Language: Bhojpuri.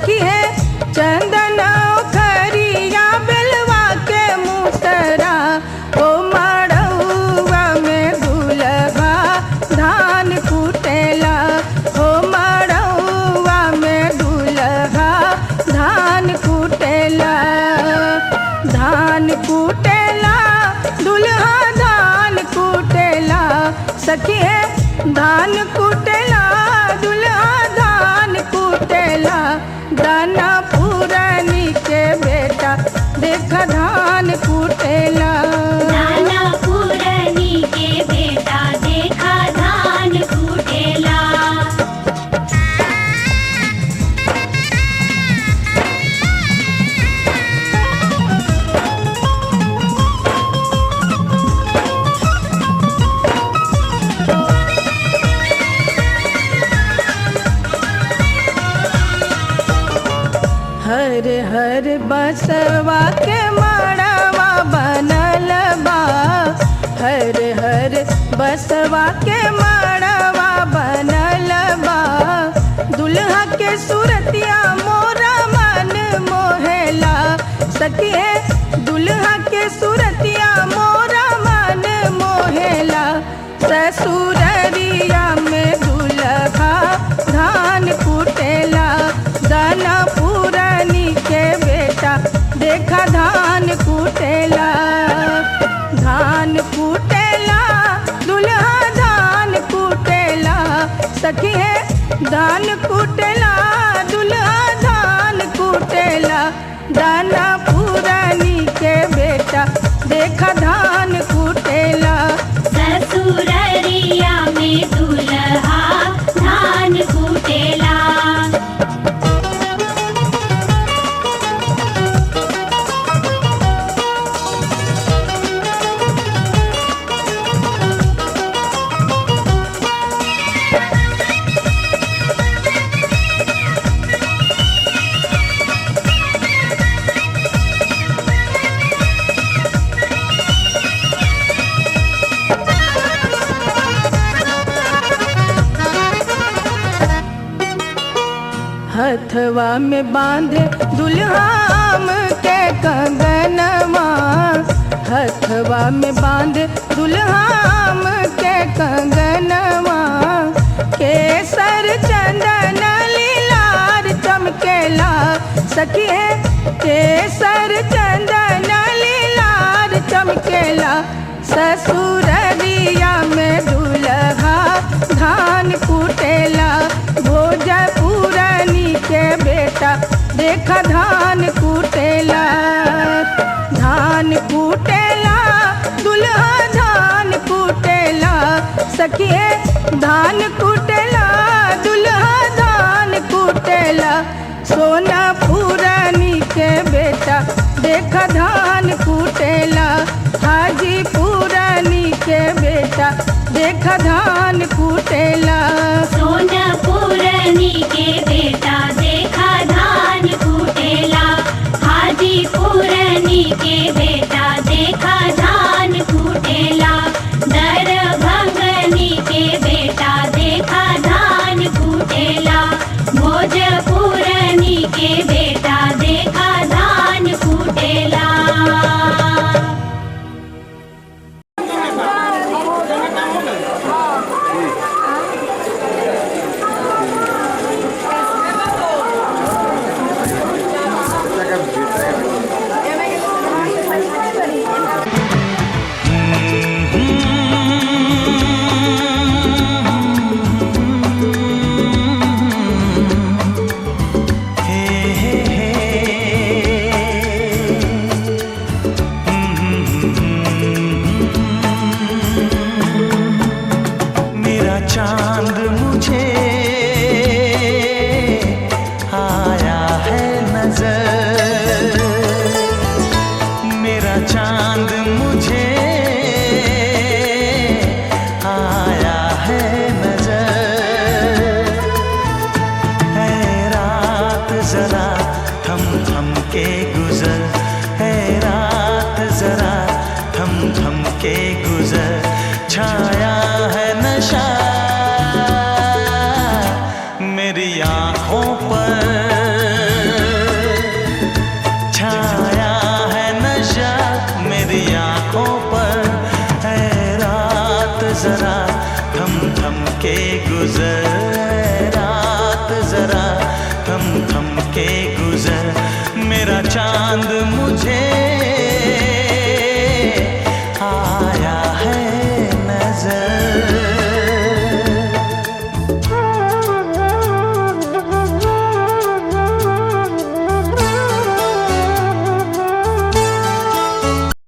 सखी है चंदन खरिया बेलवा के मुसरा ओ मड़उआ में दुल्हा धान कुटेला ओ मड़उआ में दुल्हा धान कुटेला धान कुटेला दुल्हा धान कुटेला सखी है धान कुटेला दुल्हा धान कुटेला दाना पुरानी के बेटा देखा धान कुटेला दाना पुरानी के बेटा देखा धान कुटेला। हर हर बसवा के मड़वा बनल बा हर हर बसवा के मड़वा बनल बा दुल्हा के सूरतिया मोरा मन मोहेला सखी है दुल्हा के सूरतिया मोरा मन मोहेला ससुररिया में दुल्हा धान कुटेला दाना पुरानी के बेटा देखा धान कुटेला धान कुटेला दुल्हा धान कुटेला सखी है धान कुटेला दुल्हा धान कुटेला दाना पुरानी के बेटा देखा धान कुटेला ससुररिया में दुल्हा धान कुटेला। हथवा में बांधे दुल्हाम के कंगनवा हथवा में बांधे दुल्हाम के कंगनवा केसर चंदन लीलार चमकेला सखी है केसर चंदन लीलार चमकेला ससुररिया में दुल्हा धान कुटेला भोजपुरानी के बेटा देखा धान कुटेला धान कुटेला दुल्हा धान कुटेला सखी है धान कुटेला दुल्हा धान कुटेला सोना पुरानी के बेटा देखा धान कुटेला हाजी पुरानी के बेटा देखा धान कुटेला सोना पुरानी के बेटा देखा धान कुटेला हाजी पुरानी के बेटा